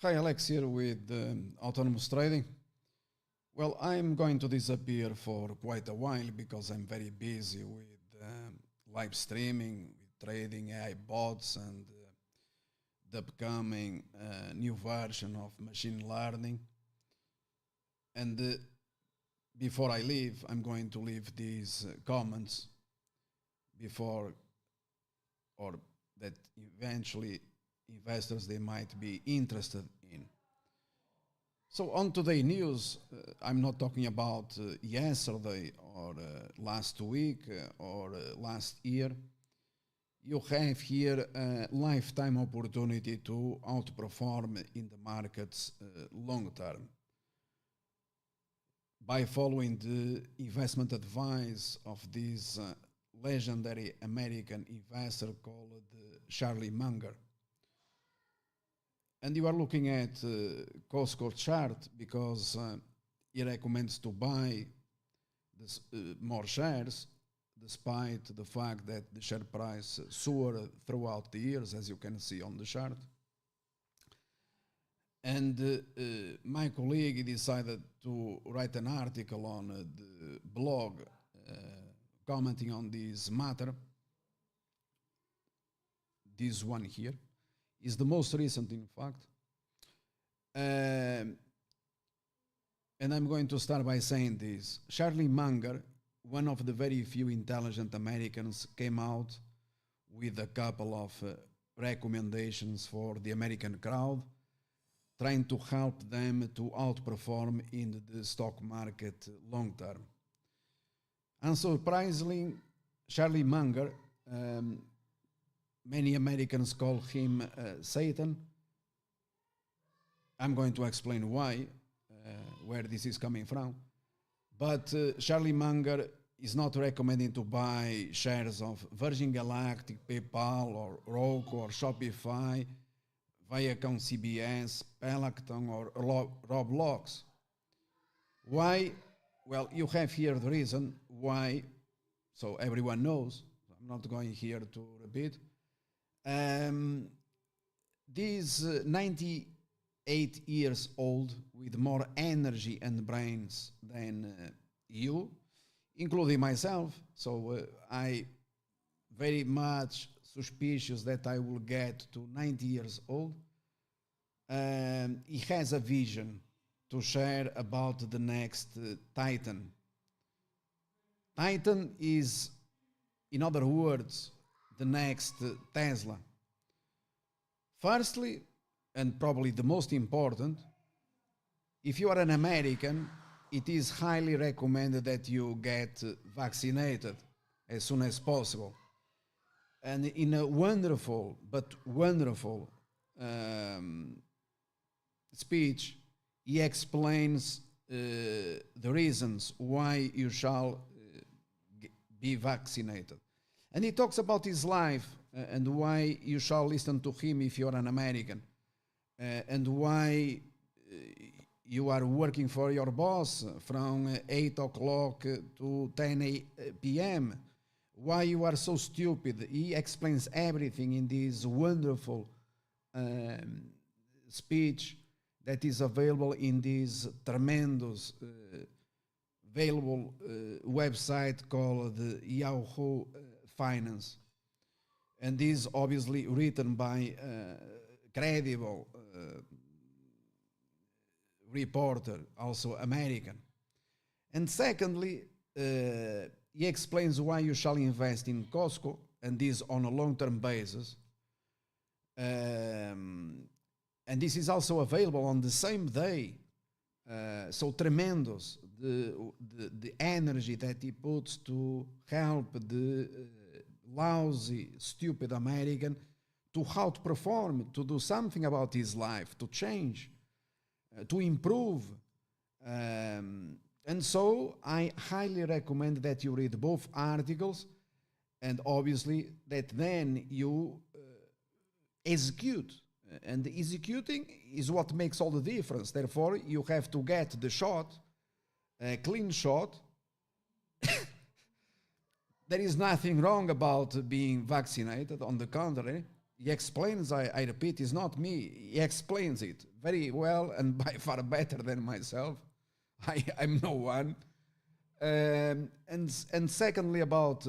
Hi, Alex here with Autonomous Trading. Well, I'm going to disappear for quite a while because I'm very busy with live streaming, with trading AI bots, and the upcoming new version of machine learning. And before I leave, I'm going to leave these comments before or that eventually investors they might be interested in. So on today news, I'm not talking about yesterday or last week or last year. You have here a lifetime opportunity to outperform in the markets long term by following the investment advice of this legendary American investor called Charlie Munger. And you are looking at Costco chart because he recommends to buy this, more shares despite the fact that the share price soared throughout the years, as you can see on the chart. And my colleague decided to write an article on the blog commenting on this matter. This one here is the most recent, in fact. And I'm going to start by saying this. Charlie Munger, one of the very few intelligent Americans, came out with a couple of recommendations for the American crowd, trying to help them to outperform in the stock market long term. Unsurprisingly, Charlie Munger, many Americans call him Satan. I'm going to explain why, where this is coming from. But Charlie Munger is not recommending to buy shares of Virgin Galactic, PayPal, or Roku, or Shopify, Viacom CBS, Peloton, or Roblox. Why? Well, you have here the reason why, so everyone knows. I'm not going here to repeat. These 98 years old with more energy and brains than you, including myself. So I very much suspicious that I will get to 90 years old. He has a vision to share about the next Titan. Titan is, in other words, the next Tesla. Firstly, and probably the most important, if you are an American, it is highly recommended that you get vaccinated as soon as possible. And in a wonderful speech, he explains the reasons why you shall be vaccinated. And he talks about his life and why you shall listen to him if you're an American, and why you are working for your boss from 8 o'clock to 10 p.m., why you are so stupid. He explains everything in this wonderful speech that is available in this tremendous available website called Yahoo Finance. And this obviously written by credible reporter, also American. And secondly, he explains why you shall invest in Costco, and this on a long-term basis. And this is also available on the same day. So tremendous, the energy that he puts to help the lousy, stupid American to outperform, to do something about his life, to change, to improve. And so I highly recommend that you read both articles, and obviously that then you execute. And executing is what makes all the difference. Therefore, you have to get the shot, a clean shot. There is nothing wrong about being vaccinated. On the contrary, He explains, I repeat, it's not me. He explains it very well and by far better than myself. I'm no one. And secondly, about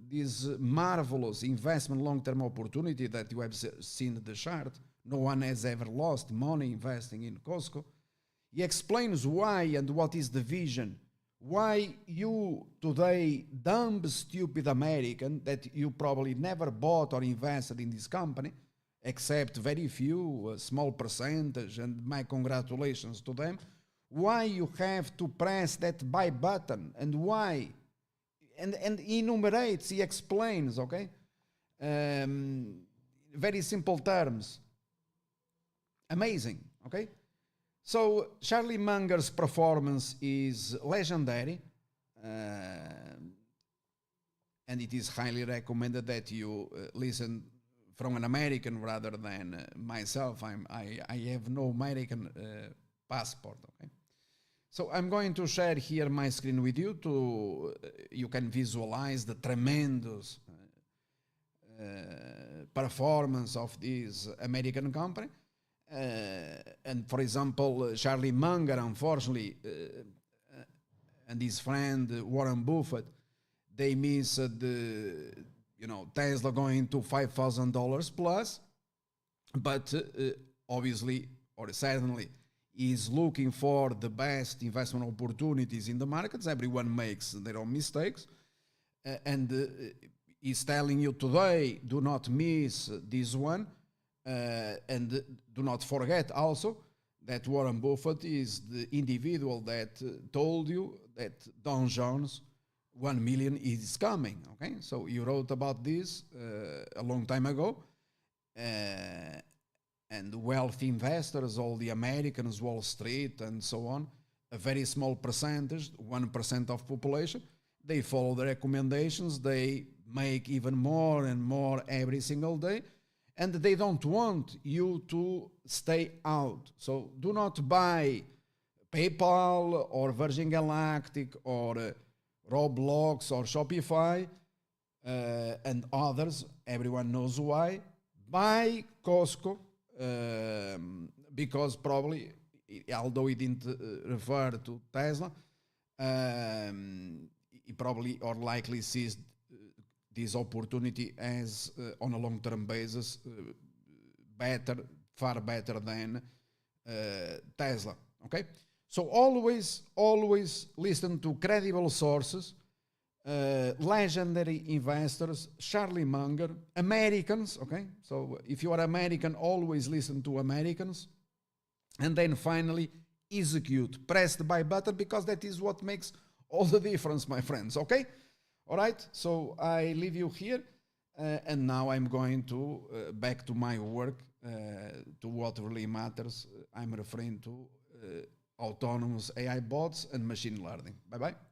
this marvelous investment long-term opportunity that you have seen in the chart, no one has ever lost money investing in Costco. He explains why and what is the vision. Why you today, dumb, stupid American, that you probably never bought or invested in this company, except very few, a small percentage, and my congratulations to them, why you have to press that buy button and why. And he enumerates, he explains, okay? Very simple terms. Amazing, okay? So Charlie Munger's performance is legendary, and it is highly recommended that you listen from an American rather than myself. I have no American passport. Okay, so I'm going to share here my screen with you to you can visualize the tremendous performance of this American company. And for example, Charlie Munger, unfortunately, and his friend Warren Buffett, they missed Tesla going to $5,000 plus, but obviously or certainly is looking for the best investment opportunities in the markets. Everyone makes their own mistakes, and is telling you today, do not miss this one. And do not forget also that Warren Buffett is the individual that told you that Don Jones 1 million is coming. Okay, so you wrote about this a long time ago, and wealthy investors, all the Americans, Wall Street, and so on, a very small percentage, 1% of population, they follow the recommendations. They make even more and more every single day. And they don't want you to stay out. So do not buy PayPal or Virgin Galactic or Roblox or Shopify and others. Everyone knows why. Buy Costco because probably, although he didn't refer to Tesla, he probably or likely sees this opportunity as on a long-term basis far better than Tesla. Okay, so always listen to credible sources, legendary investors, Charlie Munger, Americans. Okay, so if you are American, always listen to Americans, and then finally execute. Press the buy button because that is what makes all the difference, my friends. Okay. All right, so I leave you here, and now I'm going to back to my work, to what really matters. I'm referring to autonomous AI bots and machine learning. Bye-bye.